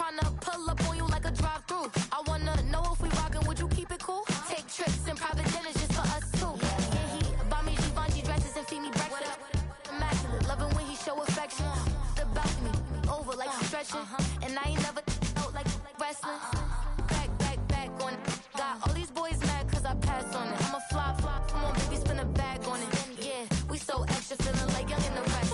tryna pull up on you like a drive-through. I wanna know if we rockin', would you keep it cool? Take trips and private dinners just for us two. Yeah, he buy me Givenchy dresses and feed me breakfast. Immaculate, loving when he show affection. The balcony, over like stretching. And I ain't never out like wrestling. Back on it. Got all these boys mad cause I passed on it. I'm a flop, come on baby, spin a bag on it. Yeah, we so extra, feeling like young in the rest.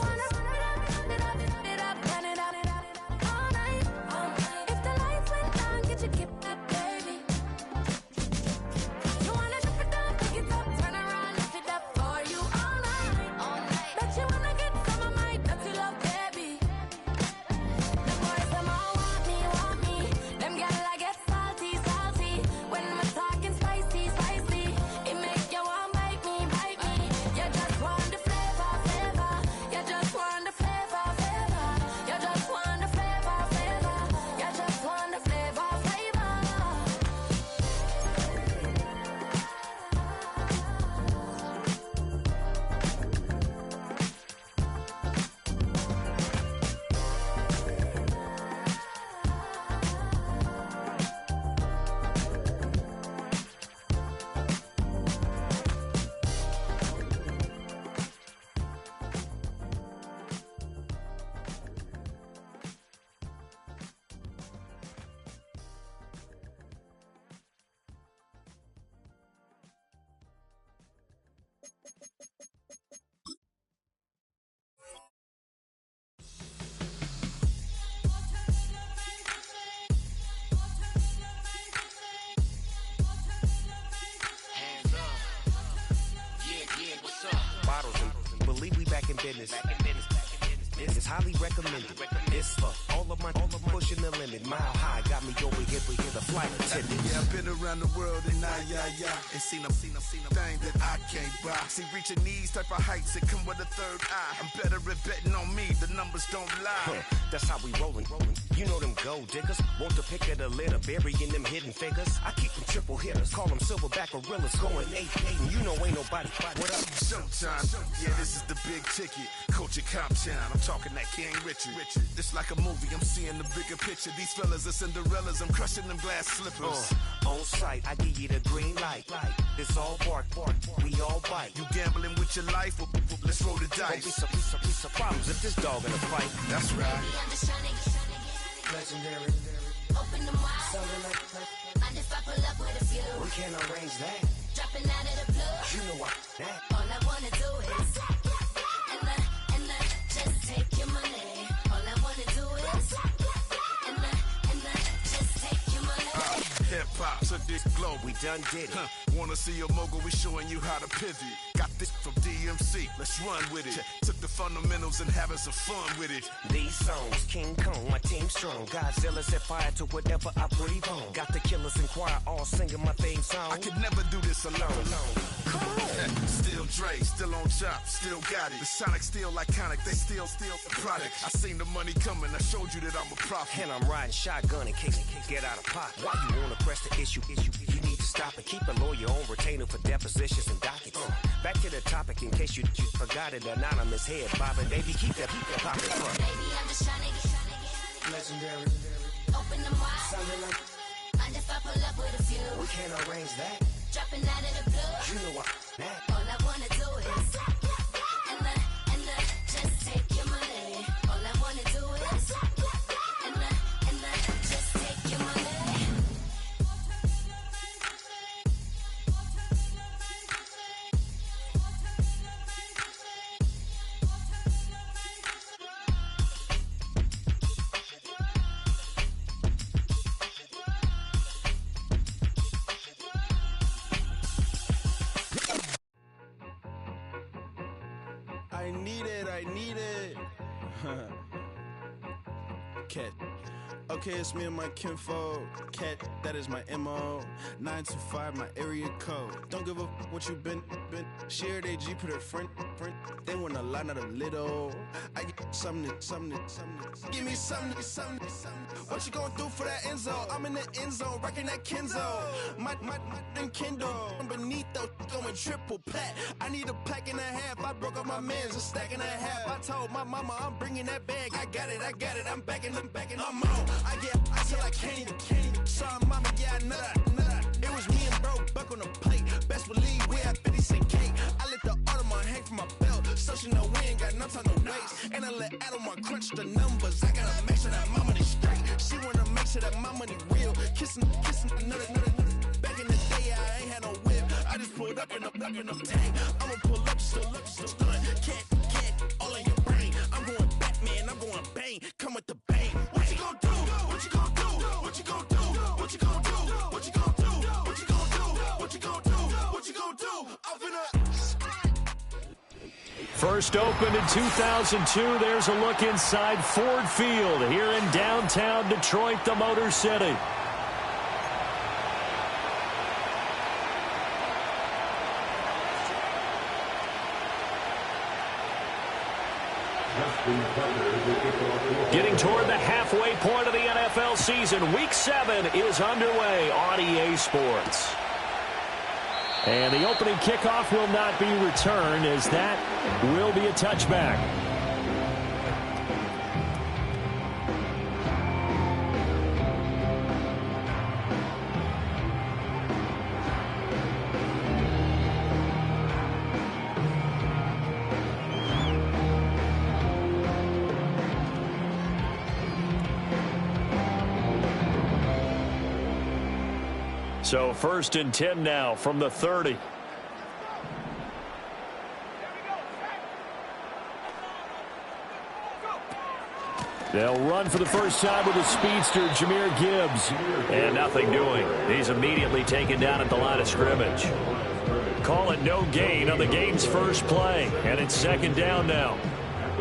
Believe we back in business. This is highly recommended. This for all of my pushing the limit. Mile high got me over here for the flight attendant. Yeah, I've been around the world and and seen a thing that I can't buy. See, reaching these type of heights, it come with a third eye. I'm better at betting on me, the numbers don't lie. That's how we rollin'. You know them gold diggers, want to pick of the litter, burying them hidden figures. I keep them triple hitters, call them silverback gorillas, going 8-8, and you know ain't nobody. What up? Showtime, yeah, this is the big ticket. Culture Cop Town, I'm talking that King Richard. It's like a movie, I'm seeing the bigger picture. These fellas are Cinderellas, I'm crushing them glass slippers. On sight, I give you the green light. It's all bark, we all bite. You gambling with your life, let's roll the dice. Don't be some problems if this dog in a fight. That's right. Baby, I'm just trying to get legendary. Open them wide. Something like and if I pull up with a few, we can't arrange that. Dropping out of the blue. You know what? That. All I wanna do is and just take your money. All I wanna do is and just take your money. Hip hop took this globe, we done did it. Wanna see a mogul? We showing you how to pivot. Got this from DMC, let's run with it. Took the fundamentals and having some fun with it. These songs, King Kong, my team strong. Godzilla set fire to whatever I breathe on. Got the killers in choir all singing my theme song. I could never do this alone. Come on. Still Dre, still on top, still got it. The Sonic still iconic, they still the product. I seen the money coming, I showed you that I'm a prophet. And I'm riding shotgun in case it get out of pocket. Why you wanna press the issue? You need to stop and keep a lawyer on retainer for depositions and dockets. Back to the topic in case you forgot it. Anonymous head bobbing, baby, keep that poppin'. Baby, I'm just trying to get legendary. Open them wide. Something like and if I pull up with a few, we can't arrange that. Dropping out of the blue. You know what? That. All I wanna do is and just take your money. All I wanna do is and just take your money. I need it. Cat. Okay, it's me and my kinfolk. Cat, that is my MO. 925, my area code. Don't give a what you been. Shared AG, put her friend. They want a lot, not a little. I get something. Give me something. What you gonna do for that end zone? I'm in the end zone, rocking that Kenzo. My Kindle. Beneath though, going triple pack. I need a pack and a half. I broke up my mans, a stack and a half. I told my mama I'm bringing that bag. I got it. I'm backing, I'm on. I get I till I can't even. Sorry, mama, yeah, I know that. It was me and bro, buck on the plate. Best believe we had 50 cent cake. I let the Audemars hang from my belt. So she know we ain't got no time to waste. And I let Audemars crunch the numbers. I gotta make sure that my money straight. She wanna make sure that my money real. Kissing, another. Back in the day, I ain't had no whip. I just pulled up in a tank. I'ma pull up, just stun. Can't, all in your brain. I'm going Batman, I'm going bang. Come with the bang. What you gonna do? What you gonna do? What you gonna do? What you gonna do? What you gonna do? What you gonna do? What you gonna do? What you gonna do? I'm finna. First opened in 2002. There's a look inside Ford Field here in downtown Detroit, the Motor City. Getting toward the halfway point of the NFL season. Week 7 is underway on EA Sports. And the opening kickoff will not be returned, as that will be a touchback. So 1st and 10 now from the 30. They'll run for the first time with a speedster, Jahmyr Gibbs. And nothing doing. He's immediately taken down at the line of scrimmage. Call it no gain on the game's first play. And it's 2nd down now.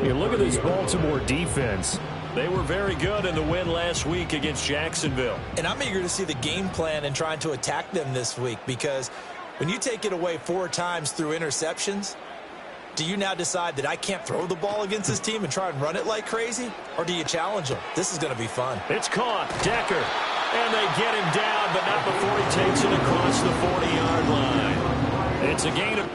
You look at this Baltimore defense. They were very good in the win last week against Jacksonville. And I'm eager to see the game plan and trying to attack them this week, because when you take it away 4 times through interceptions, do you now decide that I can't throw the ball against this team and try and run it like crazy? Or do you challenge them? This is going to be fun. It's caught. Decker. And they get him down, but not before he takes it across the 40-yard line. It's a gain of...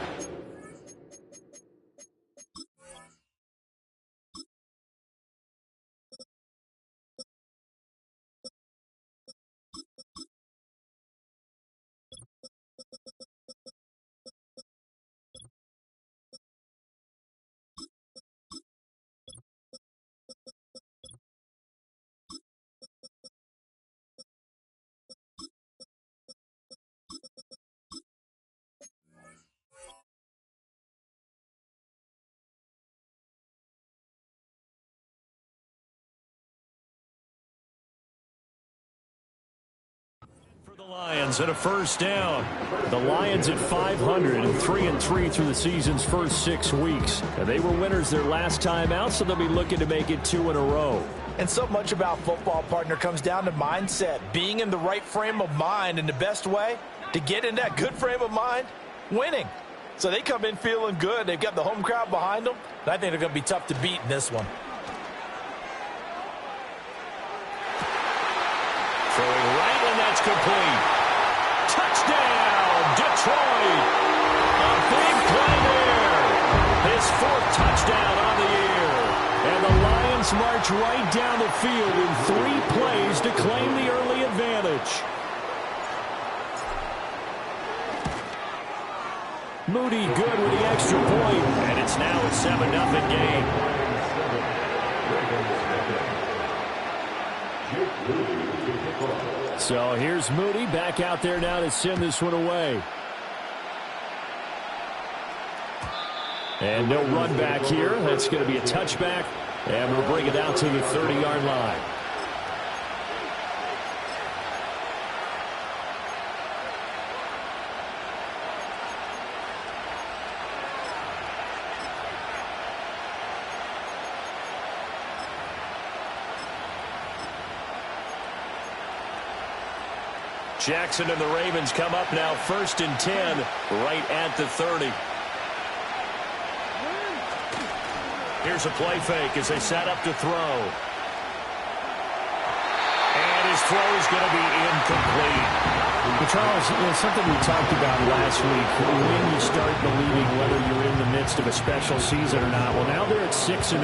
The Lions at a first down. The Lions at 500 and 3-3 through the season's first 6 weeks. And they were winners their last time out, so they'll be looking to make it 2 in a row. And so much about football, partner, comes down to mindset. Being in the right frame of mind, and the best way to get in that good frame of mind, winning. So they come in feeling good. They've got the home crowd behind them. And I think they're going to be tough to beat in this one. Throwing right, and that's complete. Touchdown, Detroit. A big play there. His 4th touchdown on the year. And the Lions march right down the field in 3 plays to claim the early advantage. Moody good with the extra point, and it's now a 7-0 game. So here's Moody back out there now to send this one away. And no run back here. That's going to be a touchback, and we'll bring it out to the 30-yard line. Jackson and the Ravens come up now 1st and 10 right at the 30. Here's a play fake as they set up to throw. And his throw is going to be incomplete. But Charles, something we talked about last week, when you start believing whether you're in the midst of a special season or not. Well, now they're at 6-0.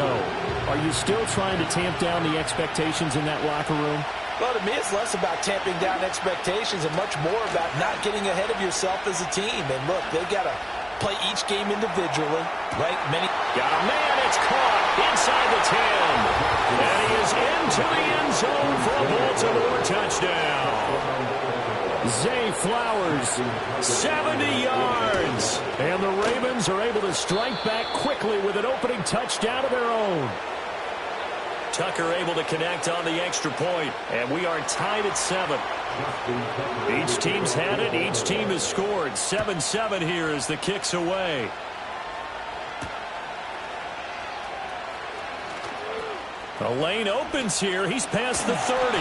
Are you still trying to tamp down the expectations in that locker room? Well, to me, it's less about tamping down expectations and much more about not getting ahead of yourself as a team. And look, they got to play each game individually, right? Got a man, it's caught inside the 10. And he is into the end zone for a Baltimore touchdown. Zay Flowers, 70 yards. And the Ravens are able to strike back quickly with an opening touchdown of their own. Tucker able to connect on the extra point, and we are tied at 7. Each team's had it. Each team has scored. 7-7 here as the kick's away. The lane opens here. He's past the 30.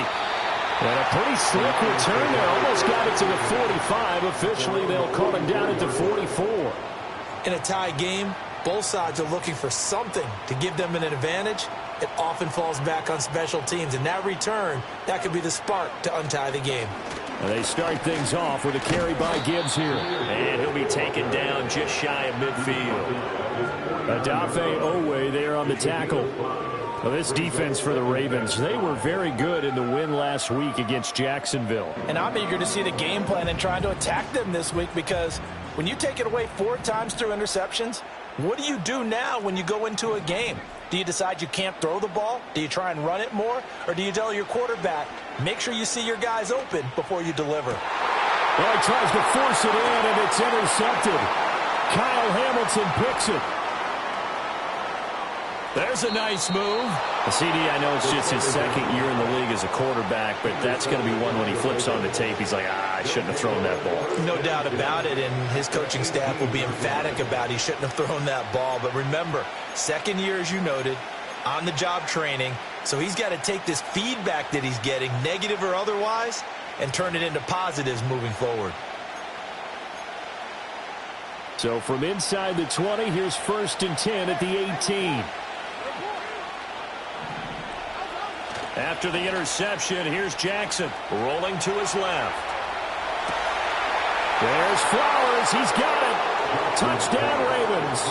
And a pretty slick return there. Almost got it to the 45. Officially, they'll call him down at the 44. In a tie game, both sides are looking for something to give them an advantage. It often falls back on special teams. And that return, that could be the spark to untie the game. And they start things off with a carry by Gibbs here. And he'll be taken down just shy of midfield. Adafe Owe there on the tackle. Well, this defense for the Ravens, they were very good in the win last week against Jacksonville. And I'm eager to see the game plan and trying to attack them this week, because when you take it away 4 times through interceptions, what do you do now when you go into a game? Do you decide you can't throw the ball? Do you try and run it more? Or do you tell your quarterback, make sure you see your guys open before you deliver? Well, he tries to force it in, and it's intercepted. Kyle Hamilton picks it. There's a nice move. CD, I know it's just his second year in the league as a quarterback, but that's going to be one when he flips on the tape. He's like, I shouldn't have thrown that ball. No doubt about it, and his coaching staff will be emphatic about he shouldn't have thrown that ball. But remember, second year, as you noted, on-the-job training, so he's got to take this feedback that he's getting, negative or otherwise, and turn it into positives moving forward. So from inside the 20, here's 1st and 10 at the 18. After the interception, here's Jackson rolling to his left. There's Flowers. He's got it. Touchdown, Ravens.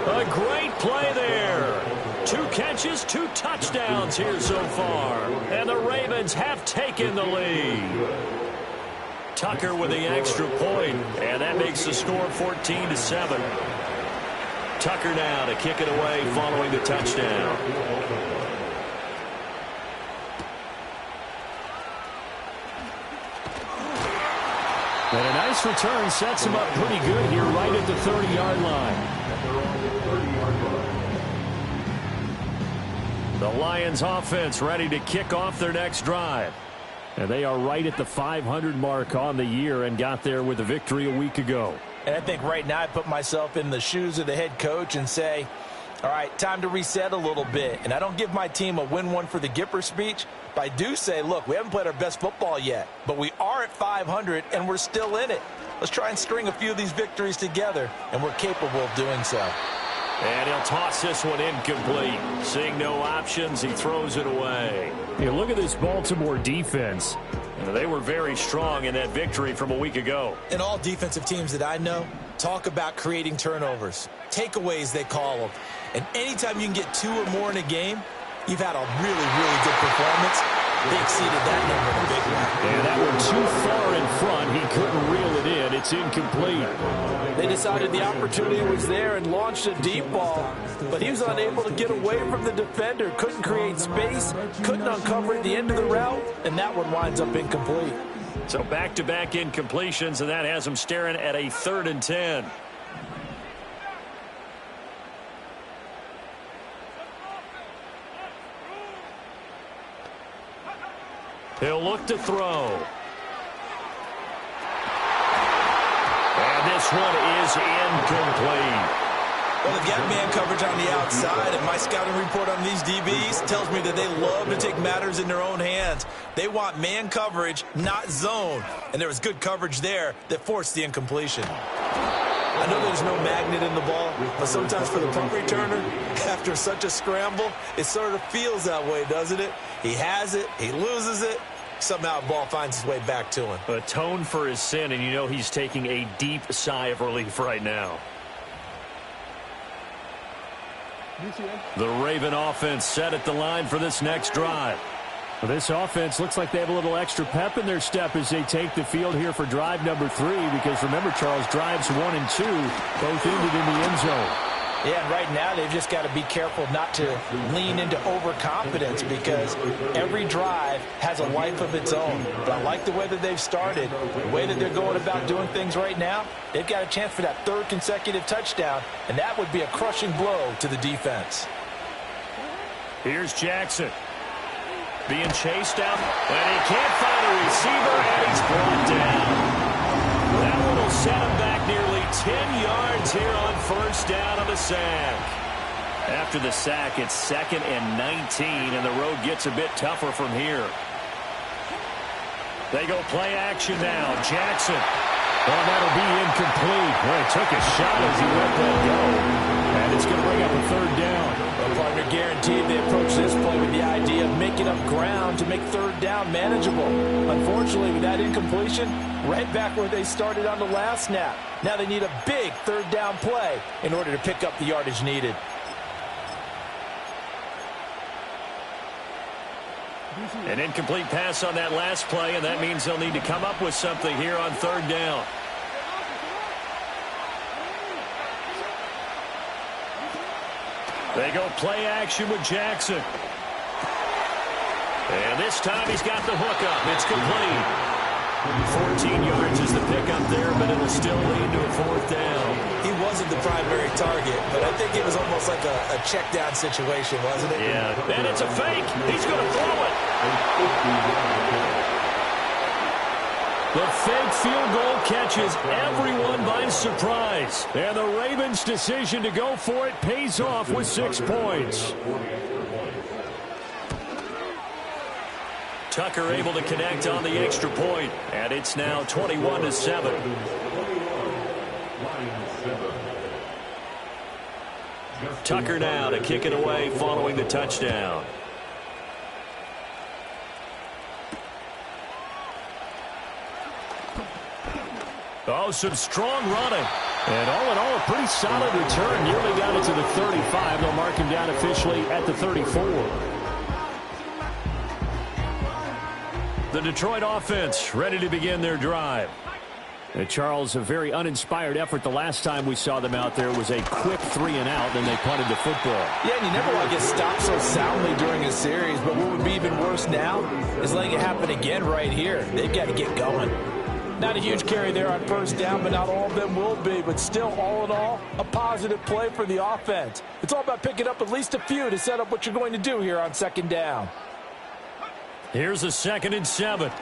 A great play there. 2 catches, 2 touchdowns here so far. And the Ravens have taken the lead. Tucker with the extra point, and that makes the score 14-7. Tucker now to kick it away following the touchdown. And a nice return sets him up pretty good here right at the 30-yard line. The Lions offense ready to kick off their next drive. And they are right at the 500 mark on the year and got there with a victory a week ago. And I think right now I put myself in the shoes of the head coach and say, all right, time to reset a little bit. And I don't give my team a win one for the Gipper speech, but I do say, look, we haven't played our best football yet, but we are at 500 and we're still in it. Let's try and string a few of these victories together, and we're capable of doing so. And he'll toss this one incomplete. Seeing no options, he throws it away. Hey, look at this Baltimore defense. They were very strong in that victory from a week ago. And all defensive teams that I know talk about creating turnovers. Takeaways, they call them. And anytime you can get 2 or more in a game, you've had a really, really good performance. They exceeded that number in a big way. And that one too far in front. He couldn't reel it in. It's incomplete. They decided the opportunity was there and launched a deep ball. But he was unable to get away from the defender. Couldn't create space. Couldn't uncover at the end of the route. And that one winds up incomplete. So back-to-back incompletions, and that has him staring at a 3rd and 10. He'll look to throw. And this one is incomplete. Well, they've got man coverage on the outside, and my scouting report on these DBs tells me that they love to take matters in their own hands. They want man coverage, not zone. And there was good coverage there that forced the incompletion. I know there's no magnet in the ball, but sometimes for the punt returner, after such a scramble, it sort of feels that way, doesn't it? He has it, he loses it, somehow the ball finds its way back to him. Atone for his sin, and you know he's taking a deep sigh of relief right now. The Raven offense set at the line for this next drive. Well, this offense looks like they have a little extra pep in their step as they take the field here for drive number 3, because remember, Charles, drives 1 and 2 both ended in the end zone. Yeah, and right now they've just got to be careful not to lean into overconfidence, because every drive has a life of its own. But I like the way that they've started, the way that they're going about doing things right now. They've got a chance for that 3rd consecutive touchdown, and that would be a crushing blow to the defense. Here's Jackson. Being chased out, and he can't find a receiver, and he's brought down. That one will set him back nearly 10 yards here on first down on the sack. After the sack, it's 2nd and 19, and the road gets a bit tougher from here. They go play action now. Jackson. Well, that'll be incomplete. Well, he took a shot as he let that go. And it's going to bring up a 3rd down. Well, partner, guaranteed they approach this play with the idea of making up ground to make 3rd down manageable. Unfortunately, with that incompletion, right back where they started on the last snap. Now they need a big 3rd down play in order to pick up the yardage needed. An incomplete pass on that last play, and that means they'll need to come up with something here on 3rd down. They go play action with Jackson. And this time he's got the hookup. It's complete. 14 yards is the pickup there, but it'll still lead to a 4th down. He wasn't the primary target, but I think it was almost like a check down situation, wasn't it? Yeah, and it's a fake. He's going to throw it. The fake field goal catches everyone by surprise. And the Ravens' decision to go for it pays off with 6 points. Tucker able to connect on the extra point, and it's now 21-7. Tucker now to kick it away following the touchdown. Oh, some strong running. And all in all, a pretty solid return. Nearly got it to the 35. They'll mark him down officially at the 34. The Detroit offense ready to begin their drive. Charles, a very uninspired effort the last time we saw them out there. Was a quick 3-and-out, then they punted the football. Yeah, and you never want to get stopped so soundly during a series, but what would be even worse now is letting it happen again right here. They've got to get going. Not a huge carry there on first down, but not all of them will be. But still, all in all, a positive play for the offense. It's all about picking up at least a few to set up what you're going to do here on second down. Here's a 2nd and 7. And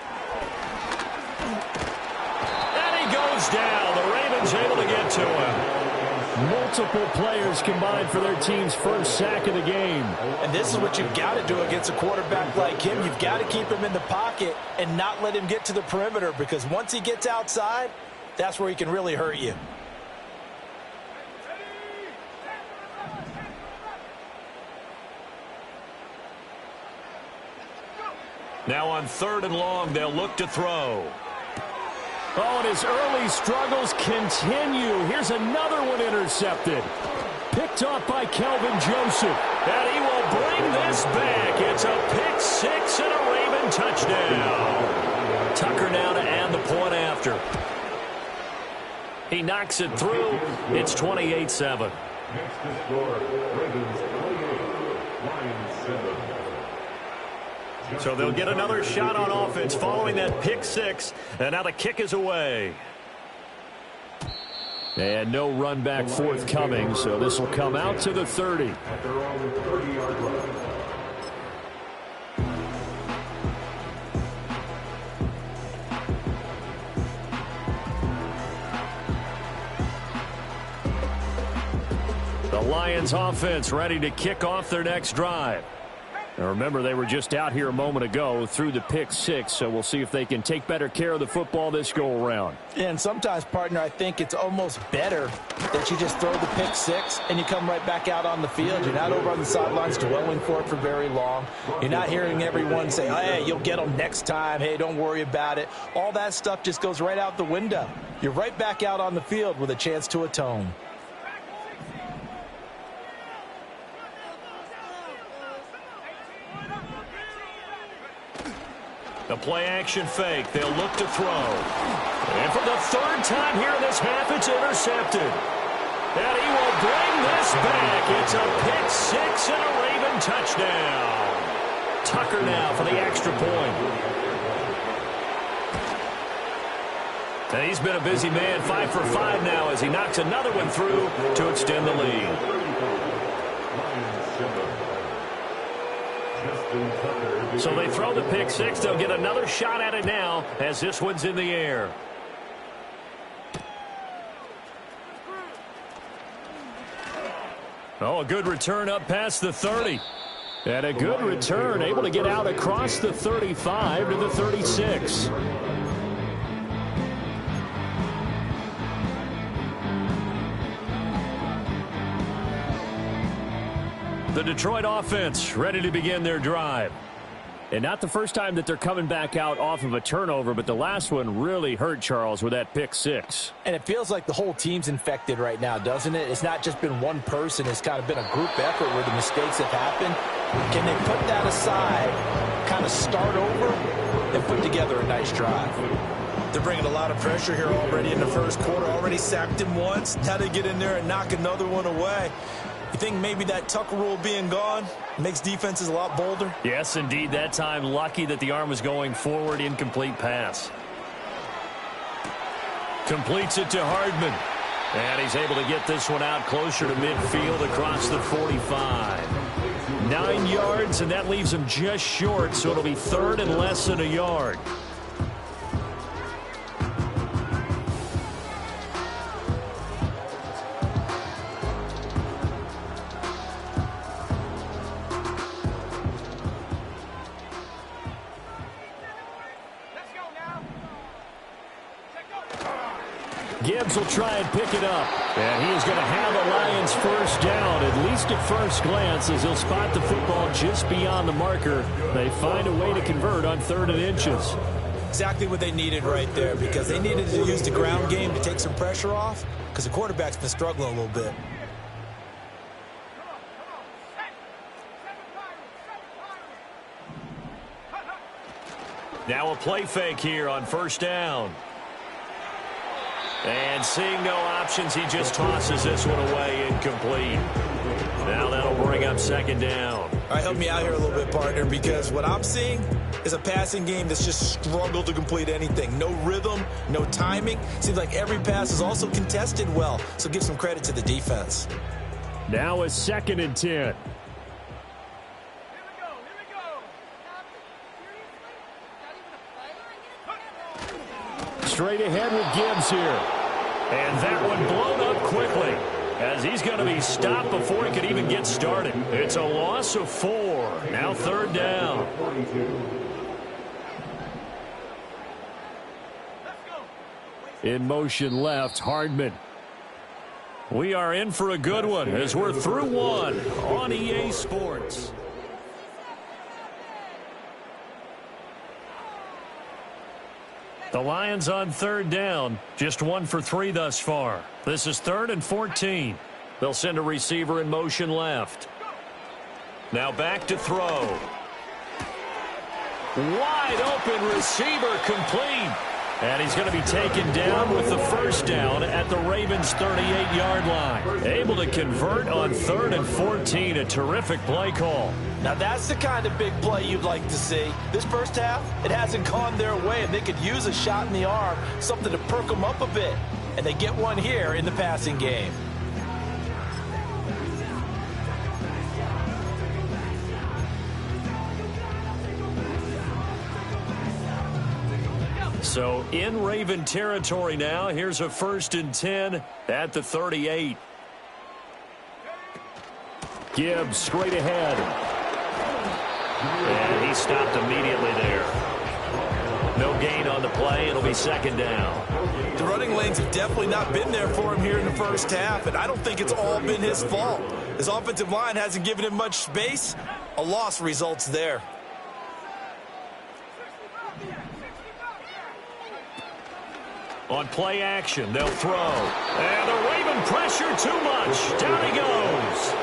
he goes down. The Ravens able to get to him. Multiple players combined for their team's first sack of the game. And this is what you've got to do against a quarterback like him. You've got to keep him in the pocket and not let him get to the perimeter, because once he gets outside, that's where he can really hurt you. Now on 3rd and long, they'll look to throw. Oh, and his early struggles continue. Here's another one intercepted. Picked off by Kelvin Joseph. And he will bring this back. It's a pick 6 and a Raven touchdown. Tucker now to add the point after. He knocks it through. It's 28-7. So they'll get another shot on offense following that pick 6. And now the kick is away. And no run back forthcoming, so this will come out to the 30. The Lions offense ready to kick off their next drive. Now remember, they were just out here a moment ago through the pick 6, so we'll see if they can take better care of the football this go-around. And sometimes, partner, I think it's almost better that you just throw the pick 6 and you come right back out on the field. You're not over on the sidelines dwelling for it for very long. You're not hearing everyone say, hey, you'll get them next time. Hey, don't worry about it. All that stuff just goes right out the window. You're right back out on the field with a chance to atone. A play-action fake. They'll look to throw. And for the third time here in this half, it's intercepted. And he will bring this back. It's a pick six and a Raven touchdown. Tucker now for the extra point. And he's been a busy man, 5 for 5 now as he knocks another one through to extend the lead. So they throw the pick six. They'll get another shot at it now as this one's in the air. Oh, a good return up past the 30. And a good return, able to get out across the 35 to the 36. The Detroit offense ready to begin their drive. And not the first time that they're coming back out off of a turnover, but the last one really hurt, Charles, with that pick six. And it feels like the whole team's infected right now, doesn't it? It's not just been one person. It's kind of been a group effort where the mistakes have happened. Can they put that aside, kind of start over, and put together a nice drive? They're bringing a lot of pressure here already in the first quarter. Already sacked him once. Now they get in there and knock another one away. You think maybe that Tucker rule being gone makes defenses a lot bolder? Yes, indeed. That time, lucky that the arm was going forward. Incomplete pass. Completes it to Hardman. And he's able to get this one out closer to midfield across the 45. 9 yards, and that leaves him just short, so it'll be third and less than a yard. Gibbs will try and pick it up. And he is going to have the Lions first down, at least at first glance, as he'll spot the football just beyond the marker. They find a way to convert on 3rd and inches. Exactly what they needed right there, because they needed to use the ground game to take some pressure off, because the quarterback's been struggling a little bit. Now a play fake here on first down. And seeing no options, he just tosses this one away, incomplete. Now that'll bring up 2nd down. All right, help me out here a little bit, partner, because what I'm seeing is a passing game that's just struggled to complete anything. No rhythm, no timing. Seems like every pass is also contested well, so give some credit to the defense. Now a 2nd and 10. Straight ahead with Gibbs here. And that one blown up quickly as he's going to be stopped before he could even get started. It's a loss of 4. Now 3rd down. In motion left, Hardman. We are in for a good one as we're through one on EA Sports. The Lions on 3rd down, just 1 for 3 thus far. This is 3rd and 14. They'll send a receiver in motion left. Now back to throw. Wide open receiver complete. And he's going to be taken down with the first down at the Ravens' 38-yard line. Able to convert on 3rd and 14. A terrific play call. Now that's the kind of big play you'd like to see. This first half, it hasn't gone their way, and they could use a shot in the arm, something to perk them up a bit. And they get one here in the passing game. So in Raven territory now. Here's a 1st and 10 at the 38. Gibbs straight ahead. And he stopped immediately there. No gain on the play. It'll be 2nd down. The running lanes have definitely not been there for him here in the first half, and I don't think it's all been his fault. His offensive line hasn't given him much space. A loss results there. On play action, they'll throw. And the Raven pressure too much. Down he goes.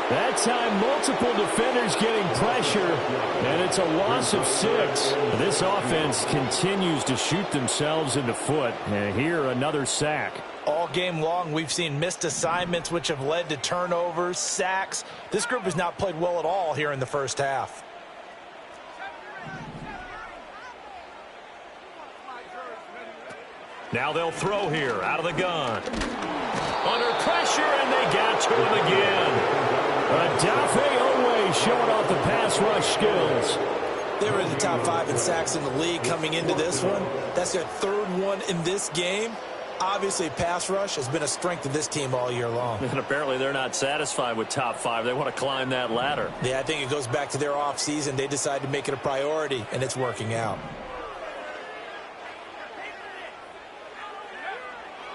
That time, multiple defenders getting pressure, and it's a loss of 6. This offense continues to shoot themselves in the foot, and here another sack. All game long, we've seen missed assignments, which have led to turnovers, sacks. This group has not played well at all here in the first half. Now they'll throw here out of the gun. Under pressure, and they got to him again. Adafe Owe showing off the pass rush skills. They were in the top 5 in sacks in the league coming into this one. That's their 3rd one in this game. Obviously, pass rush has been a strength of this team all year long. And apparently they're not satisfied with top 5. They want to climb that ladder. Yeah, I think it goes back to their offseason. They decided to make it a priority, and it's working out.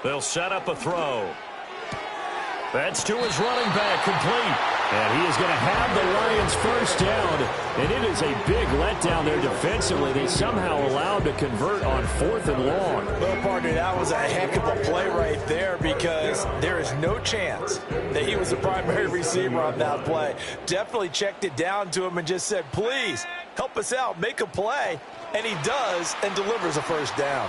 They'll set up a throw. That's to his running back, complete. And he is going to have the Lions first down. And it is a big letdown there defensively. They somehow allowed to convert on 4th and long. Well, partner, that was a heck of a play right there because there is no chance that he was the primary receiver on that play. Definitely checked it down to him and just said, please, help us out, make a play. And he does and delivers a first down.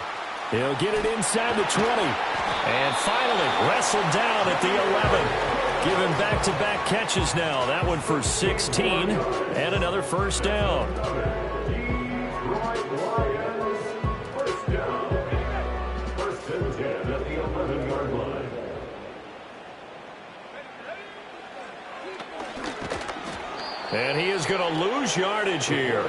He'll get it inside the 20. And finally wrestled down at the 11. Given back-to-back catches now. That one for 16 and another first down. And he is going to lose yardage here.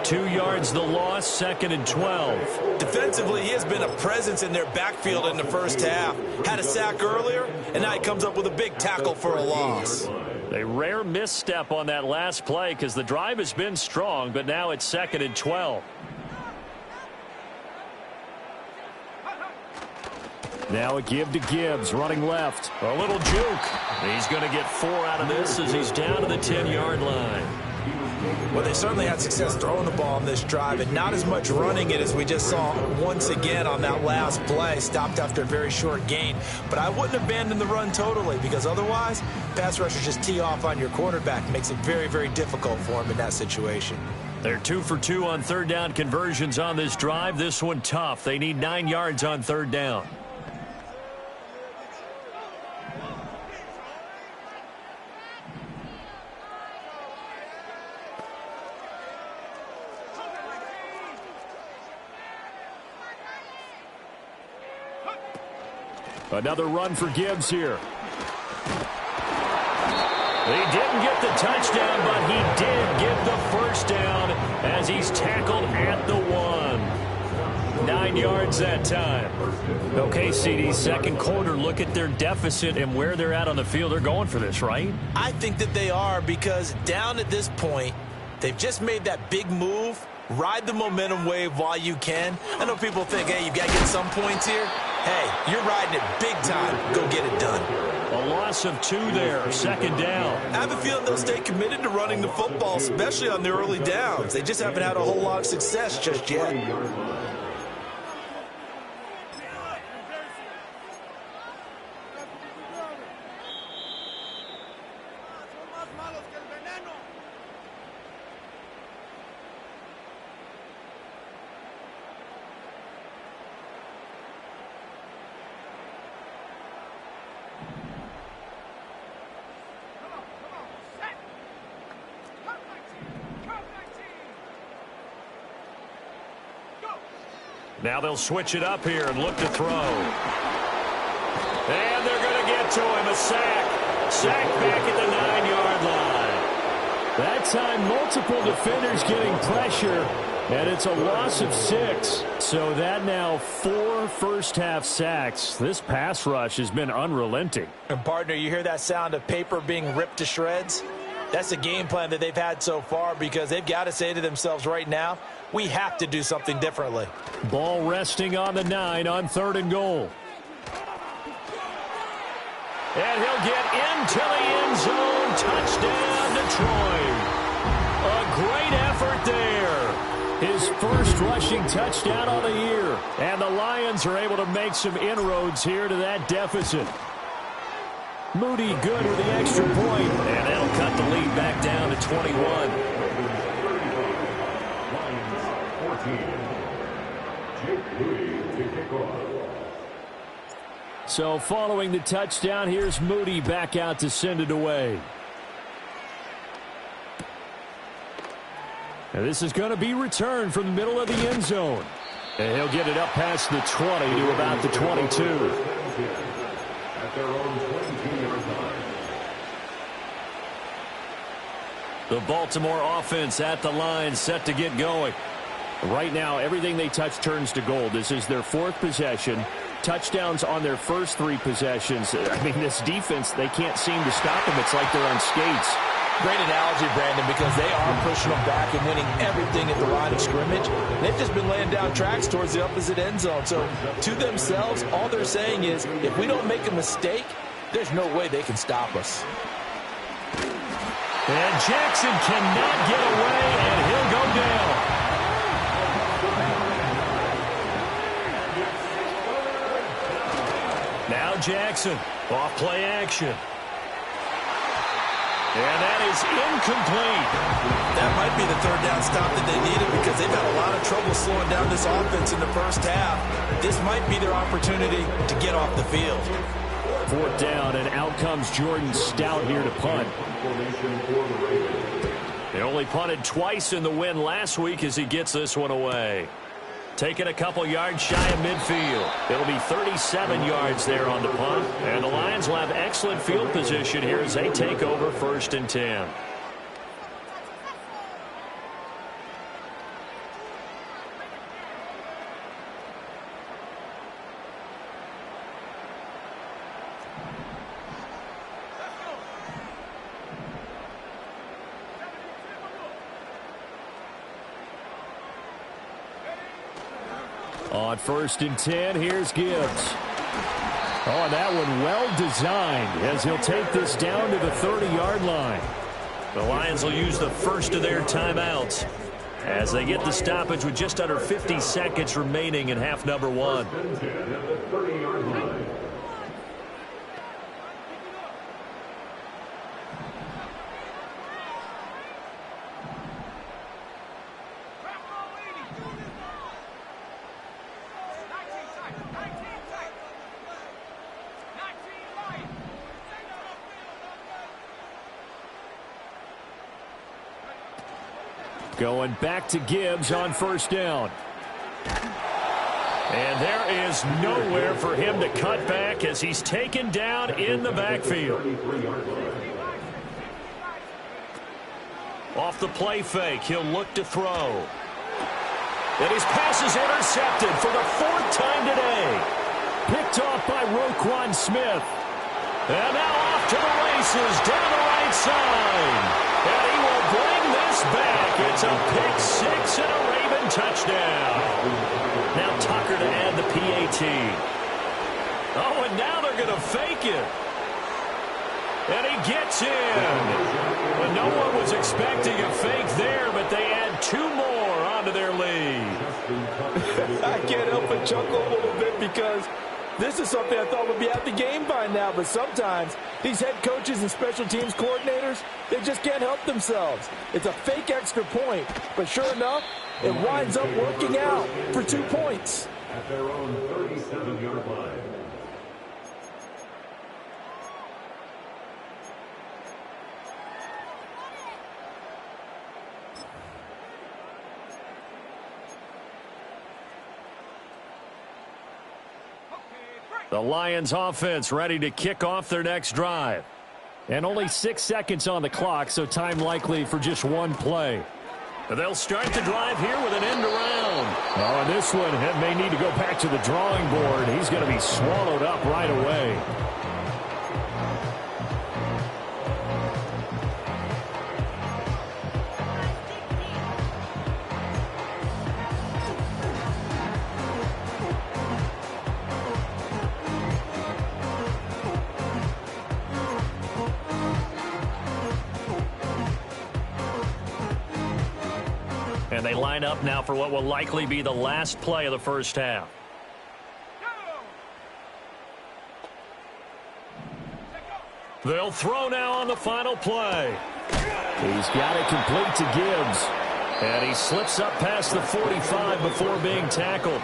2 yards the loss, 2nd and 12. Defensively, he has been a presence in their backfield in the first half. Had a sack earlier, and now he comes up with a big tackle for a loss. A rare misstep on that last play because the drive has been strong, but now it's 2nd and 12. Now a give to Gibbs, running left. A little juke. He's going to get 4 out of this as he's down to the 10-yard line. Well, they certainly had success throwing the ball on this drive and not as much running it as we just saw once again on that last play. Stopped after a very short gain. But I wouldn't abandon the run totally because otherwise, pass rushers just tee off on your quarterback. It makes it very, very difficult for him in that situation. They're 2 for 2 on 3rd down conversions on this drive. This one tough. They need 9 yards on 3rd down. Another run for Gibbs here. He didn't get the touchdown, but he did get the first down as he's tackled at the 1. 9 yards that time. Okay, CD, second quarter, look at their deficit and where they're at on the field. They're going for this, right? I think that they are because down at this point, they've just made that big move. Ride the momentum wave while you can. I know people think, hey, you've got to get some points here. Hey, you're riding it big time. Go get it done. A loss of 2 there, 2nd down. I have a feeling they'll stay committed to running the football, especially on the early downs. They just haven't had a whole lot of success just yet. Now they'll switch it up here and look to throw. And they're going to get to him. A sack. Sack back at the 9-yard line. That time, multiple defenders getting pressure, and it's a loss of 6. So that now 4 first-half sacks. This pass rush has been unrelenting. And, partner, you hear that sound of paper being ripped to shreds? That's the game plan that they've had so far because they've got to say to themselves right now, we have to do something differently. Ball resting on the 9 on 3rd and goal. And he'll get into the end zone. Touchdown, Detroit. A great effort there. His first rushing touchdown of the year. And the Lions are able to make some inroads here to that deficit. Moody good with the extra point. And that'll cut the lead back down to 21. So following the touchdown, here's Moody back out to send it away. And this is going to be returned from the middle of the end zone. And he'll get it up past the 20 to about the 22. The Baltimore offense at the line, set to get going. Right now, everything they touch turns to gold. This is their fourth possession. Touchdowns on their first three possessions. I mean, this defense, they can't seem to stop them. It's like they're on skates. Great analogy, Brandon, because they are pushing them back and winning everything at the line of scrimmage. They've just been laying down tracks towards the opposite end zone. So to themselves, all they're saying is, if we don't make a mistake, there's no way they can stop us. And Jackson cannot get away, and he'll go down. Now Jackson, off play action. And that is incomplete. That might be the third down stop that they needed because they've had a lot of trouble slowing down this offense in the first half. This might be their opportunity to get off the field. Fourth down, and out comes Jordan Stout here to punt. They only punted twice in the win last week as he gets this one away. Taking a couple yards shy of midfield. It'll be 37 yards there on the punt. And the Lions will have excellent field position here as they take over 1st and 10. On 1st and 10, here's Gibbs. Oh, that one well designed as he'll take this down to the 30-yard line. The Lions will use the first of their timeouts as they get the stoppage with just under 50 seconds remaining in half number 1. Going back to Gibbs on 1st down. And there is nowhere for him to cut back as he's taken down in the backfield. Off the play fake, he'll look to throw. And his pass is intercepted for the 4th time today. Picked off by Roquan Smith. And now off to the races down the right side. And he will bring this back. It's a pick six and a Raven touchdown. Now Tucker to add the PAT. Oh, and now they're going to fake it. And he gets in. Well, no one was expecting a fake there, but they add 2 more onto their lead. I can't help but chuckle a little bit because this is something I thought would be at the game by now, but sometimes these head coaches and special teams coordinators, they just can't help themselves. It's a fake extra point, but sure enough, it winds up working out for 2 points. At their own 37-yard line. The Lions offense ready to kick off their next drive. And only 6 seconds on the clock, so time likely for just 1 play. They'll start the drive here with an end around. Oh, and this one may need to go back to the drawing board. He's going to be swallowed up right away. And they line up now for what will likely be the last play of the first half. They'll throw now on the final play. He's got it complete to Gibbs. And he slips up past the 45 before being tackled.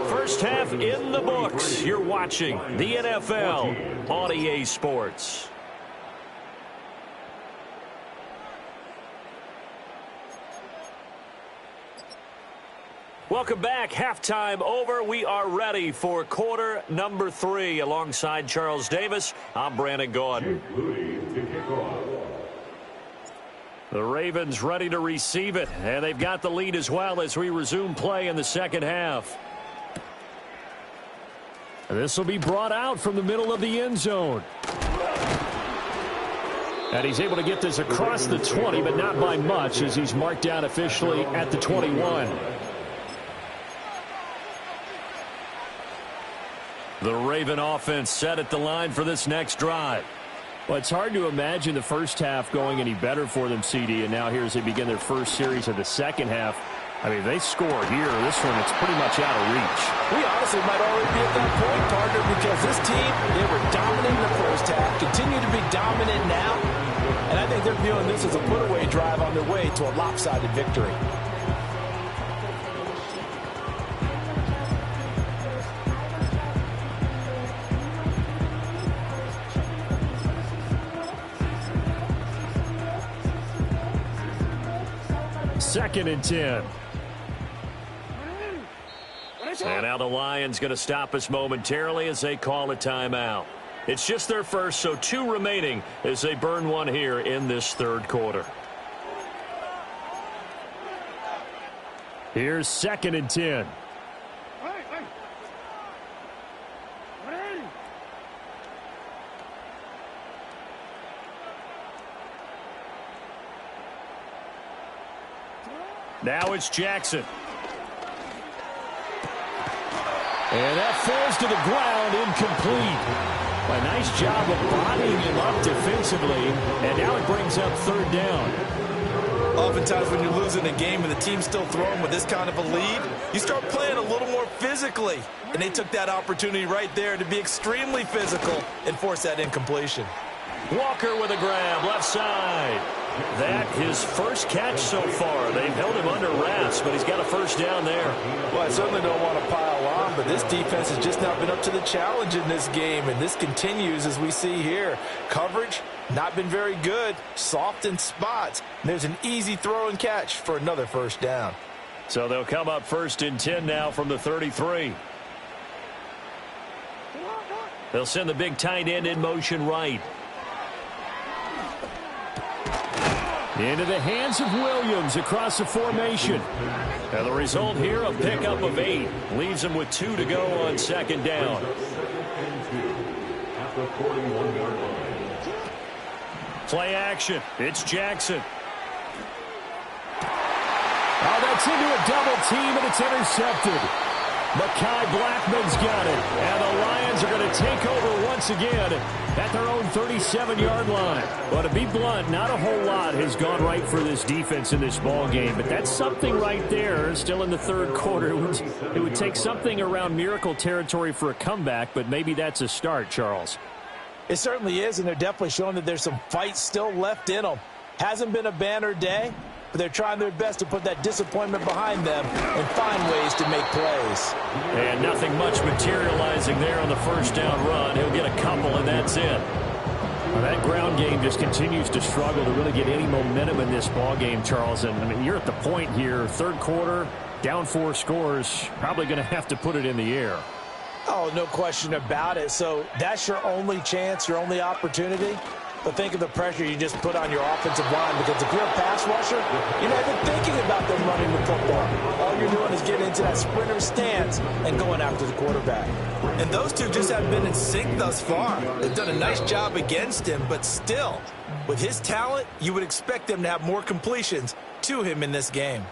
First half in the books. You're watching the NFL on EA Sports. Welcome back. Halftime over. We are ready for quarter number 3. Alongside Charles Davis, I'm Brandon Gordon. The Ravens ready to receive it, and they've got the lead as well as we resume play in the second half. This will be brought out from the middle of the end zone. And he's able to get this across the 20, but not by much as he's marked down officially at the 21. The Raven offense set at the line for this next drive. Well, it's hard to imagine the first half going any better for them, CD, and now here as they begin their first series of the second half. I mean, they score here. This one, it's pretty much out of reach. We honestly might already be at that point, partner, because this team, they were dominant in the first half, continue to be dominant now, and I think they're viewing this as a put-away drive on their way to a lopsided victory. Second and 10. And now the Lions going to stop us momentarily as they call a timeout. It's just their first, so 2 remaining as they burn one here in this third quarter. Here's second and 10. Now it's Jackson. And that falls to the ground, incomplete. A nice job of bodying him up defensively, and now it brings up third down. Oftentimes when you're losing a game and the team's still throwing with this kind of a lead, you start playing a little more physically. And they took that opportunity right there to be extremely physical and force that incompletion. Walker with a grab, left side. That his first catch so far. They've held him under wraps, but he's got a first down there. Well, I certainly don't want to pile on, but this defense has just not been up to the challenge in this game, and this continues as we see here. Coverage, not been very good, soft in spots. And there's an easy throw and catch for another first down. So they'll come up first and 10 now from the 33. They'll send the big tight end in motion right. Into the hands of Williams across the formation. And the result here, a pickup of 8. Leaves him with 2 to go on second down. Play action. It's Jackson. Oh, that's into a double team, and it's intercepted. Mekhi Blackman's got it. And the Lions are going to take over once again at their own 37-yard line. Well, to be blunt, not a whole lot has gone right for this defense in this ball game, but that's something right there. Still in the third quarter. It would take something around miracle territory for a comeback, but maybe that's a start, Charles. It certainly is, and they're definitely showing that there's some fight still left in them. Hasn't been a banner day, but they're trying their best to put that disappointment behind them and find ways to make plays. And nothing much materializing there on the first down run. He'll get a couple, and that's it. Well, that ground game just continues to struggle to really get any momentum in this ball game, Charles. And, I mean, you're at the point here, third quarter, down 4 scores, probably going to have to put it in the air. Oh, no question about it. So that's your only chance, your only opportunity. But think of the pressure you just put on your offensive line, because if you're a pass rusher, you're not even thinking about them running the football. All you're doing is getting into that sprinter stance and going after the quarterback. And those two just haven't been in sync thus far. They've done a nice job against him, but still, with his talent, you would expect them to have more completions to him in this game.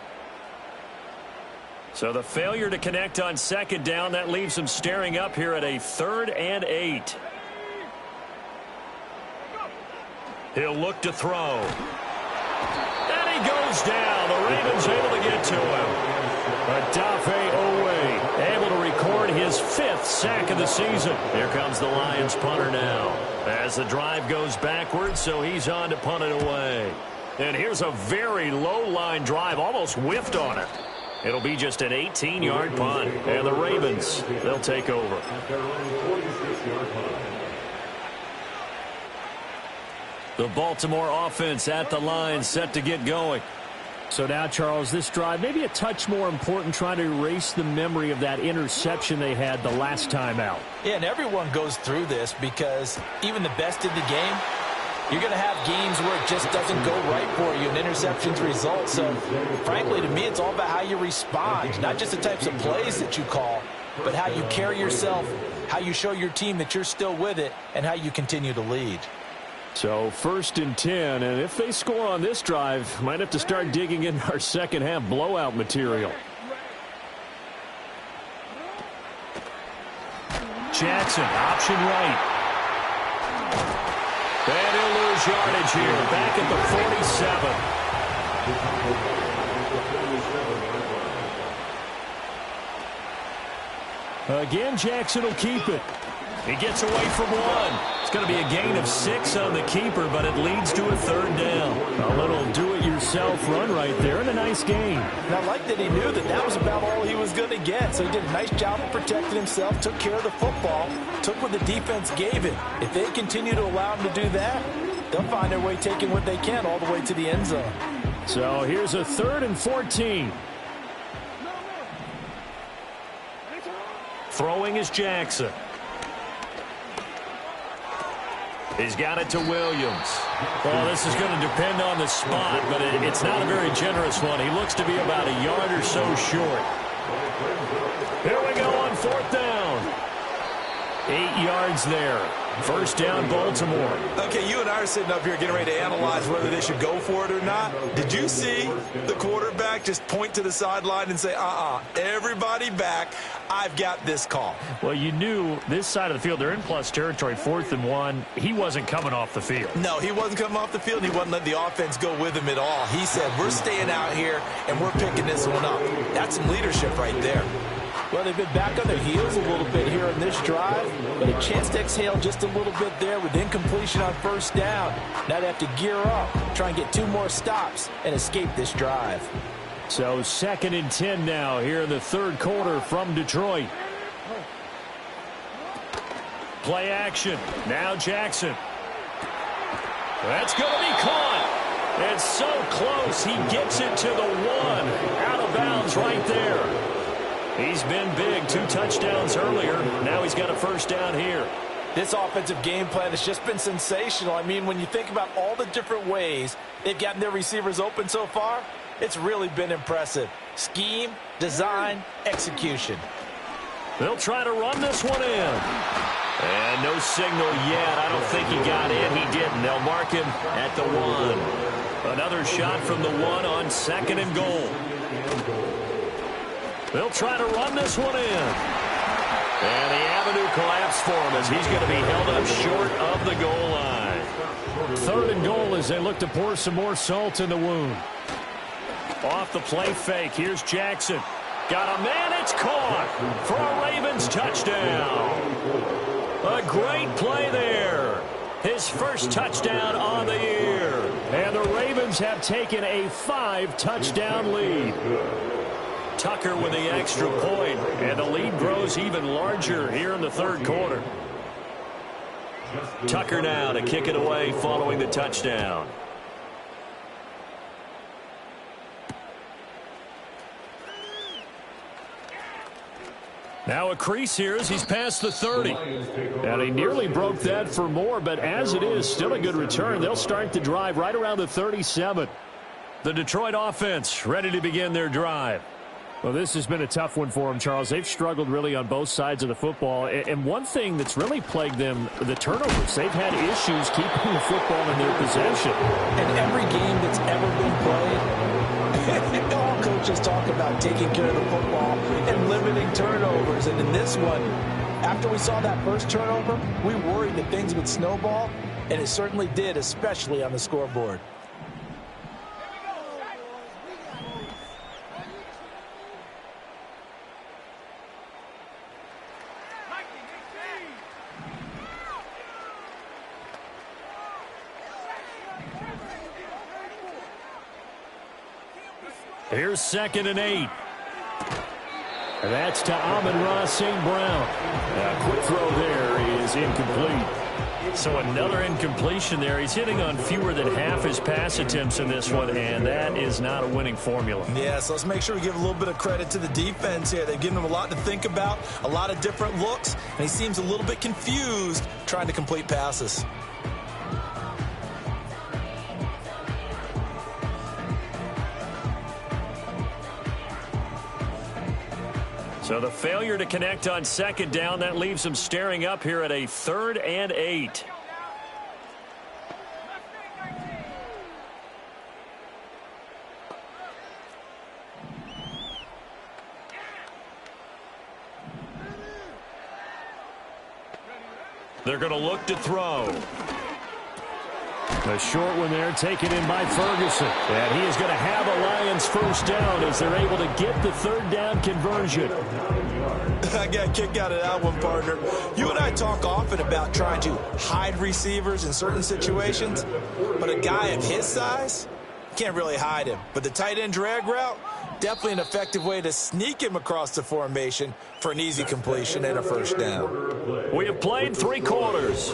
So the failure to connect on second down, that leaves him staring up here at a 3rd and 8. He'll look to throw. And he goes down. The Ravens able to get to him. Odafe Owe able to record his his 5th sack of the season. Here comes the Lions punter now. As the drive goes backwards, so he's on to punt it away. And here's a very low-line drive, almost whiffed on it. It'll be just an 18-yard punt. And the Ravens, they'll take over. The Baltimore offense at the line, set to get going. So now, Charles, this drive maybe a touch more important, trying to erase the memory of that interception they had the last time out. Yeah, and everyone goes through this because even the best in the game, you're going to have games where it just doesn't go right for you, and interceptions result. So, frankly, to me, it's all about how you respond, not just the types of plays that you call, but how you carry yourself, how you show your team that you're still with it, and how you continue to lead. So 1st and 10, and if they score on this drive, might have to start digging in our second half blowout material. Jackson, option right. And he'll lose yardage here, back at the 47. Again, Jackson will keep it. He gets away from one. It's going to be a gain of 6 on the keeper, but it leads to a 3rd down. A little do-it-yourself run right there, and a nice gain. And I like that he knew that that was about all he was going to get. So he did a nice job of protecting himself, took care of the football, took what the defense gave him. If they continue to allow him to do that, they'll find their way taking what they can all the way to the end zone. So here's a 3rd and 14. Throwing is Jackson. He's got it to Williams. Well, this is going to depend on the spot, but it's not a very generous one. He looks to be about a yard or so short. Here we go on 4th down. 8 yards there. 1st down, Baltimore. Okay, you and I are sitting up here getting ready to analyze whether they should go for it or not. Did you see the quarterback just point to the sideline and say, everybody back, I've got this call? Well, you knew this side of the field, they're in plus territory, 4th and 1. He wasn't coming off the field. No, he wasn't coming off the field. He wasn't letting the offense go with him at all. He said, we're staying out here, and we're picking this one up. That's some leadership right there. Well, they've been back on their heels a little bit here in this drive, but a chance to exhale just a little bit there with incompletion on 1st down. Now they have to gear up, try and get 2 more stops, and escape this drive. So 2nd and 10 now here in the 3rd quarter from Detroit. Play action. Now Jackson. That's going to be caught. It's so close. He gets it to the 1. Out of bounds right there. He's been big. 2 touchdowns earlier. Now he's got a 1st down here. This offensive game plan has just been sensational. I mean, when you think about all the different ways they've gotten their receivers open so far, it's really been impressive. Scheme, design, execution. They'll try to run this one in. And no signal yet. I don't think he got in. He didn't. They'll mark him at the 1. Another shot from the 1 on 2nd and goal. They'll try to run this one in. And the avenue collapsed for him as he's going to be held up short of the goal line. 3rd and goal as they look to pour some more salt in the wound. Off the play fake. Here's Jackson. Got a man. It's caught for a Ravens touchdown. A great play there. His 1st touchdown on the year. And the Ravens have taken a 5-touchdown lead. Tucker with the extra point, and the lead grows even larger here in the 3rd quarter. Tucker now to kick it away following the touchdown. Now a crease here as he's past the 30. And he nearly broke that for more, but as it is, still a good return. They'll start the drive right around the 37. The Detroit offense ready to begin their drive. Well, this has been a tough one for them, Charles. They've struggled really on both sides of the football. And one thing that's really plagued them, the turnovers. They've had issues keeping the football in their possession. And every game that's ever been played, all coaches talk about taking care of the football and limiting turnovers. And in this one, after we saw that first turnover, we worried that things would snowball, and it certainly did, especially on the scoreboard. Here's 2nd and 8. And that's to Amon-Ra St. Brown. A quick throw there is incomplete. So another incompletion there. He's hitting on fewer than half his pass attempts in this one, and that is not a winning formula. Yeah, so let's make sure we give a little bit of credit to the defense here. They've given him a lot to think about, a lot of different looks, and he seems a little bit confused trying to complete passes. So the failure to connect on 2nd down, that leaves him staring up here at a 3rd and 8. They're going to look to throw. A short one there taken in by Ferguson. And he is going to have a Lions first down as they're able to get the 3rd down conversion. I got a kick out of that one, partner. You and I talk often about trying to hide receivers in certain situations, but a guy of his size, can't really hide him. But the tight end drag route, definitely an effective way to sneak him across the formation for an easy completion and a first down. We have played 3 quarters.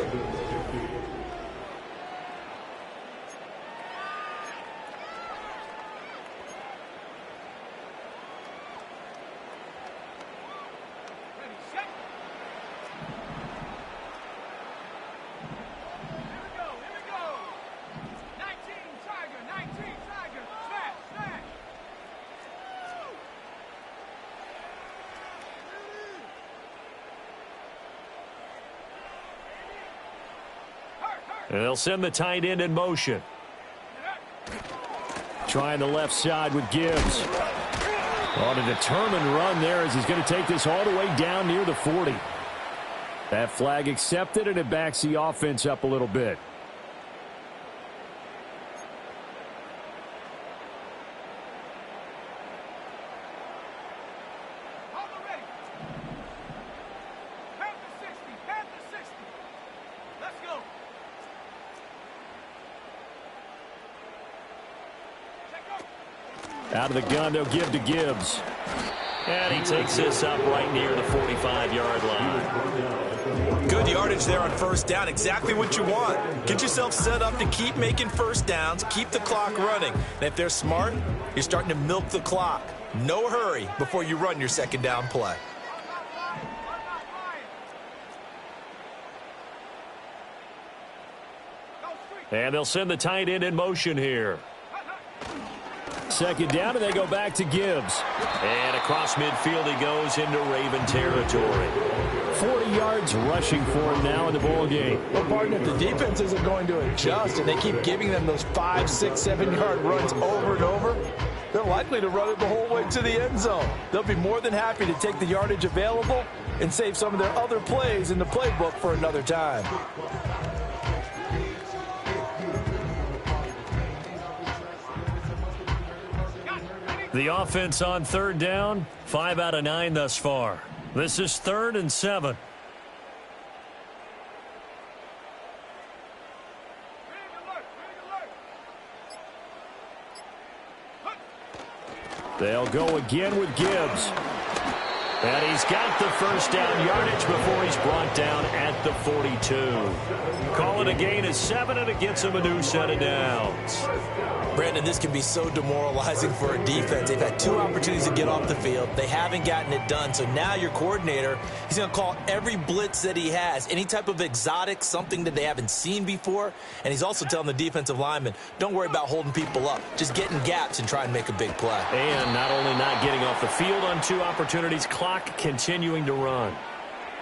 And they'll send the tight end in motion. Trying the left side with Gibbs. On a determined run there as he's going to take this all the way down near the 40. That flag accepted, and it backs the offense up a little bit. Out of the gun, they'll give to Gibbs. And he takes this up right near the 45-yard line. Good yardage there on first down. Exactly what you want. Get yourself set up to keep making first downs, keep the clock running. And if they're smart, you're starting to milk the clock. No hurry before you run your 2nd down play. And they'll send the tight end in motion here. 2nd down, and they go back to Gibbs. And across midfield he goes into Raven territory. 40 yards rushing for him now in the ball game. Well, partner, if the defense isn't going to adjust and they keep giving them those 5, 6, 7-yard runs over and over, they're likely to run it the whole way to the end zone. They'll be more than happy to take the yardage available and save some of their other plays in the playbook for another time. The offense on 3rd down, 5 out of 9 thus far. This is 3rd and 7. They'll go again with Gibbs. And he's got the first down yardage before he's brought down at the 42. Call it a gain of 7, and it gets him a new set of downs. Brandon, this can be so demoralizing for a defense. They've had 2 opportunities to get off the field. They haven't gotten it done. So now your coordinator, he's going to call every blitz that he has, any type of exotic, something that they haven't seen before. And he's also telling the defensive linemen, don't worry about holding people up. Just get in gaps and try and make a big play. And not only not getting off the field on 2 opportunities, clock continuing to run.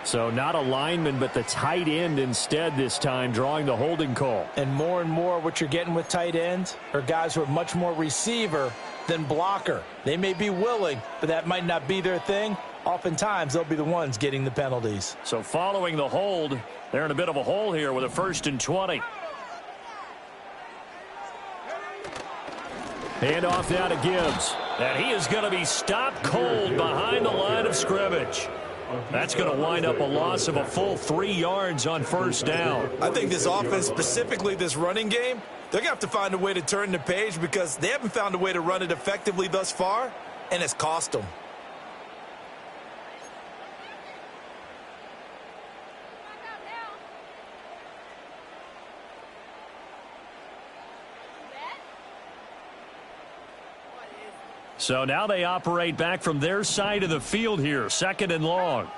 So not a lineman, but the tight end instead this time, drawing the holding call. And more what you're getting with tight ends are guys who are much more receiver than blocker. They may be willing, but that might not be their thing. Oftentimes, they'll be the ones getting the penalties. So following the hold, they're in a bit of a hole here with a 1st and 20. Hand off now to Gibbs. And he is going to be stopped cold behind the line of scrimmage. That's going to wind up a loss of a full 3 yards on first down. I think this offense, specifically this running game, they're going to have to find a way to turn the page because they haven't found a way to run it effectively thus far, and it's cost them. So now they operate back from their side of the field here, 2nd and long.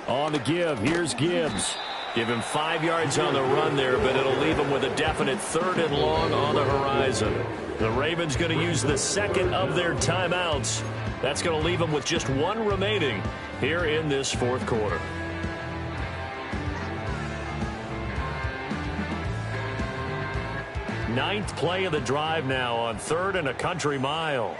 On the give, here's Gibbs. Give him 5 yards on the run there, but it'll leave him with a definite 3rd and long on the horizon. The Ravens going to use the 2nd of their timeouts. That's going to leave them with just 1 remaining here in this 4th quarter. Ninth play of the drive now on 3rd and a country mile.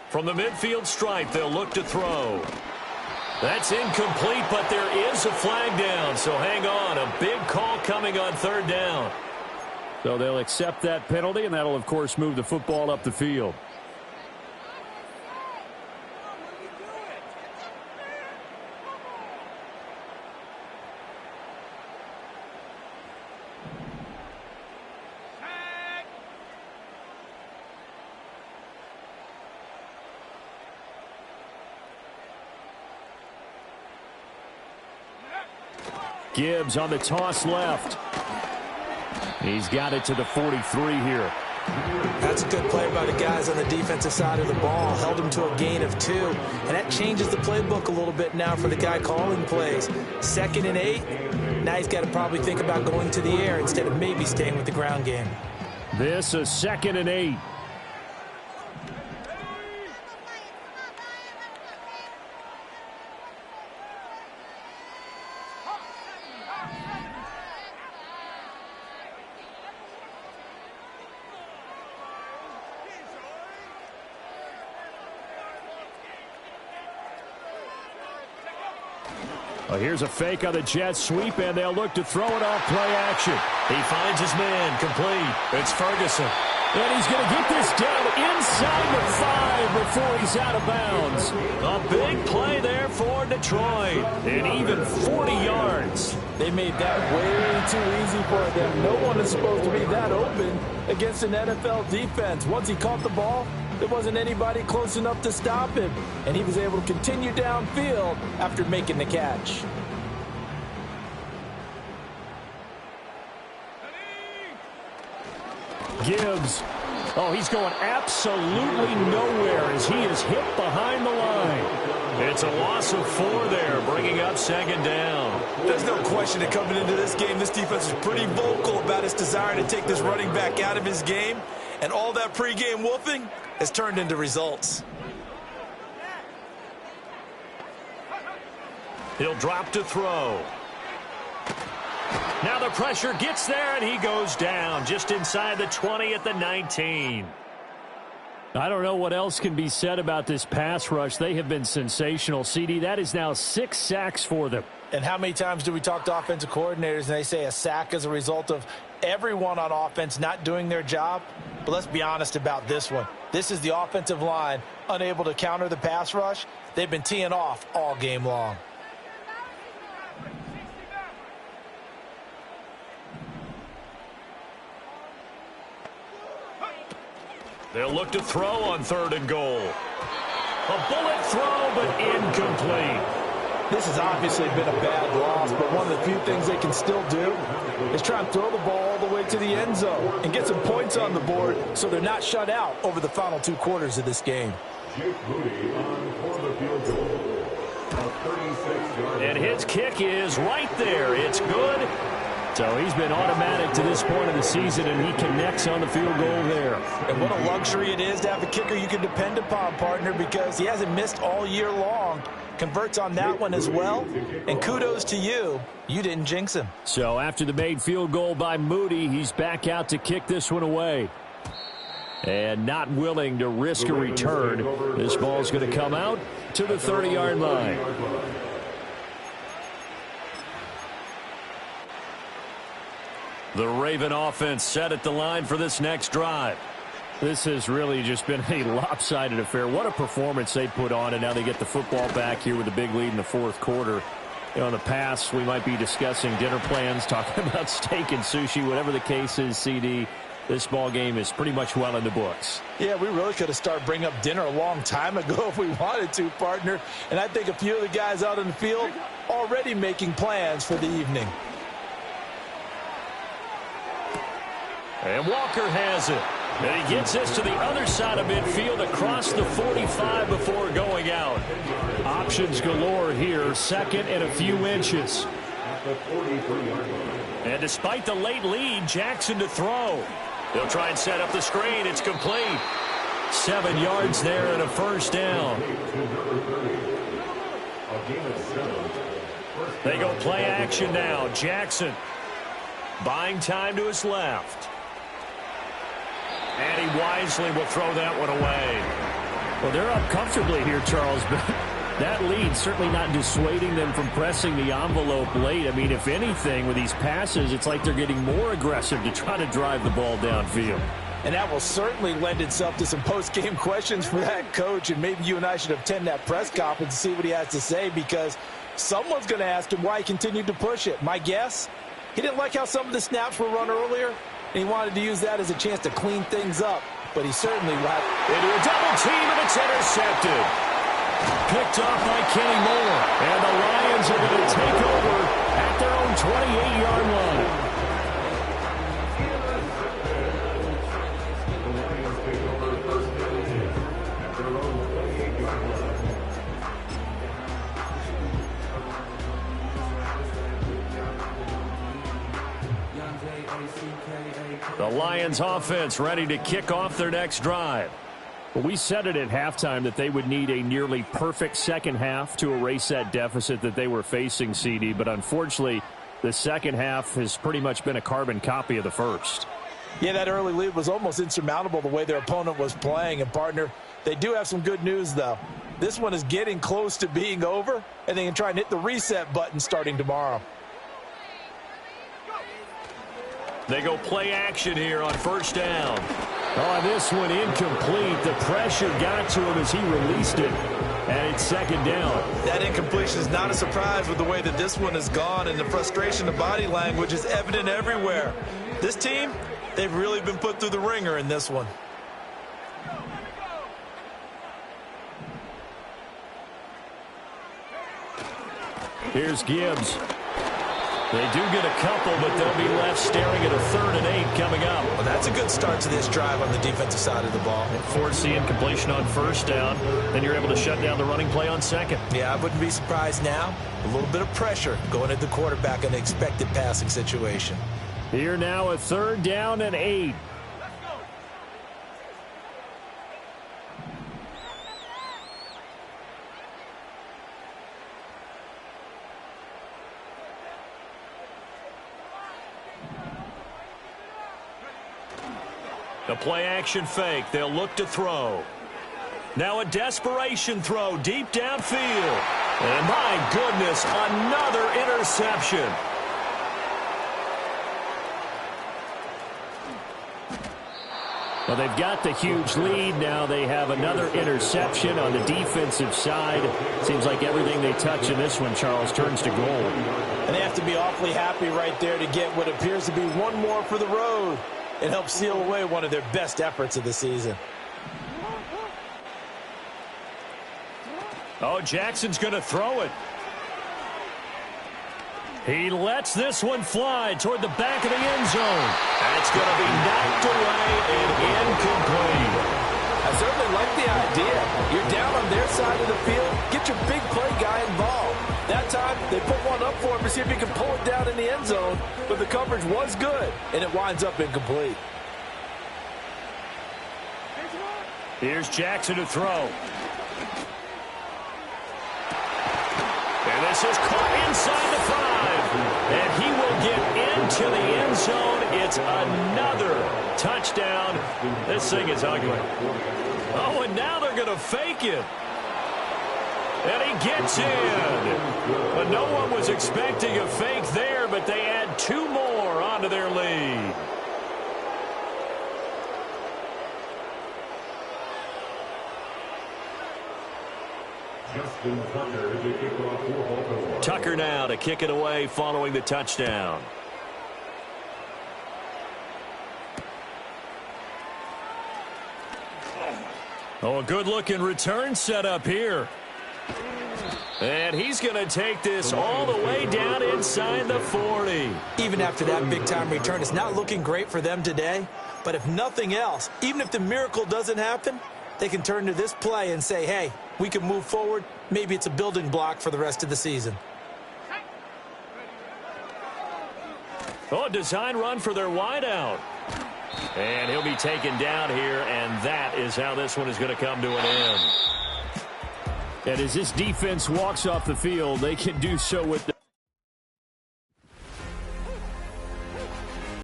From the midfield stripe, they'll look to throw. That's incomplete, but there is a flag down, so hang on. A big call coming on 3rd down. So they'll accept that penalty, and that'll, of course, move the football up the field. Gibbs on the toss left. He's got it to the 43 here. That's a good play by the guys on the defensive side of the ball. Held him to a gain of 2. And that changes the playbook a little bit now for the guy calling plays. 2nd and 8. Now he's got to probably think about going to the air instead of maybe staying with the ground game. This is 2nd and 8. Well, here's a fake on the jet sweep, and they'll look to throw it off play action. He finds his man, complete. It's Ferguson. And he's going to get this down inside the 5 before he's out of bounds. A big play there for Detroit. And even 40 yards. They made that way too easy for them. No one is supposed to be that open against an NFL defense. Once he caught the ball, there wasn't anybody close enough to stop him, and he was able to continue downfield after making the catch. Gibbs. Oh, he's going absolutely nowhere as he is hit behind the line. It's a loss of 4 there, bringing up 2nd down. There's no question that coming into this game, this defense is pretty vocal about its desire to take this running back out of his game, and all that pregame wolfing has turned into results. He'll drop to throw. Now the pressure gets there, and he goes down just inside the 20 at the 19. I don't know what else can be said about this pass rush. They have been sensational, CD. That is now 6 sacks for them. And how many times do we talk to offensive coordinators and they say a sack is a result of everyone on offense not doing their job? But let's be honest about this one. This is the offensive line unable to counter the pass rush. They've been teeing off all game long. They'll look to throw on 3rd and goal. A bullet throw, but incomplete. This has obviously been a bad loss, but one of the few things they can still do is try and throw the ball all the way to the end zone and get some points on the board so they're not shut out over the final 2 quarters of this game. And his kick is right there. It's good. So he's been automatic to this point of the season, and he connects on the field goal there. And what a luxury it is to have a kicker you can depend upon, partner, because he hasn't missed all year long. Converts on that one as well. And kudos to you. You didn't jinx him. So after the made field goal by Moody, he's back out to kick this one away. And not willing to risk a return. This ball's going to come out to the 30-yard line. The Raven offense set at the line for this next drive. This has really just been a lopsided affair. What a performance they put on, and now they get the football back here with a big lead in the fourth quarter. You know, in the past, we might be discussing dinner plans, talking about steak and sushi, whatever the case is, CD. This ball game is pretty much well in the books. Yeah, we really could have started bringing up dinner a long time ago if we wanted to, partner. And I think a few of the guys out in the field already making plans for the evening. And Walker has it. And he gets this to the other side of midfield across the 45 before going out. Options galore here. Second and a few inches. And despite the late lead, Jackson to throw. They'll try and set up the screen. It's complete. 7 yards there and a first down. They go play action now. Jackson buying time to his left. And he wisely will throw that one away. Well, they're up comfortably here, Charles, but that lead certainly not dissuading them from pressing the envelope late. I mean, if anything, with these passes, it's like they're getting more aggressive to try to drive the ball downfield. And that will certainly lend itself to some post-game questions for that coach, and maybe you and I should attend that press conference and see what he has to say, because someone's going to ask him why he continued to push it. My guess, he didn't like how some of the snaps were run earlier, and he wanted to use that as a chance to clean things up. But he certainly will. Into a double team, and it's intercepted. Picked off by Kenny Moore. And the Lions are going to take over at their own 28-yard line. The Lions offense ready to kick off their next drive. Well, we said it at halftime that they would need a nearly perfect second half to erase that deficit that they were facing, CD. But unfortunately, the second half has pretty much been a carbon copy of the first. Yeah, that early lead was almost insurmountable the way their opponent was playing. And, partner, they do have some good news, though. This one is getting close to being over, and they can try and hit the reset button starting tomorrow. They go play action here on first down. Oh, this one incomplete. The pressure got to him as he released it. And it's second down. That incompletion is not a surprise with the way that this one has gone, and the frustration of body language is evident everywhere. This team, they've really been put through the ringer in this one. Here's Gibbs. They do get a couple, but they'll be left staring at a 3rd and 8 coming up. Well, that's a good start to this drive on the defensive side of the ball. Force the incompletion on first down. Then you're able to shut down the running play on second. Yeah, I wouldn't be surprised now. A little bit of pressure going at the quarterback in the expected passing situation. Here now a 3rd down and 8. The play-action fake. They'll look to throw. Now a desperation throw deep downfield. And my goodness, another interception. Well, they've got the huge lead. Now they have another interception on the defensive side. Seems like everything they touch in this one, Charles, turns to gold. And they have to be awfully happy right there to get what appears to be one more for the road. It helps seal away one of their best efforts of the season. Oh, Jackson's going to throw it. He lets this one fly toward the back of the end zone. And it's going to be knocked away and incomplete. I certainly like the idea. You're down on their side of the field. Get your big play guy involved. That time, they put one up for him to see if he can pull it down in the end zone, but the coverage was good, and it winds up incomplete. Here's Jackson to throw. And this is caught inside the 5. And he will get into the end zone. It's another touchdown. This thing is ugly. Oh, and now they're going to fake it. And he gets in. But no one was expecting a fake there, but they add 2 more onto their lead. Tucker now to kick it away following the touchdown. Oh, a good-looking return setup here. And he's going to take this all the way down inside the 40. Even after that big-time return, it's not looking great for them today. But if nothing else, even if the miracle doesn't happen, they can turn to this play and say, hey, we can move forward. Maybe it's a building block for the rest of the season. Oh, a design run for their wideout. And he'll be taken down here, and that is how this one is going to come to an end. And as this defense walks off the field, they can do so with their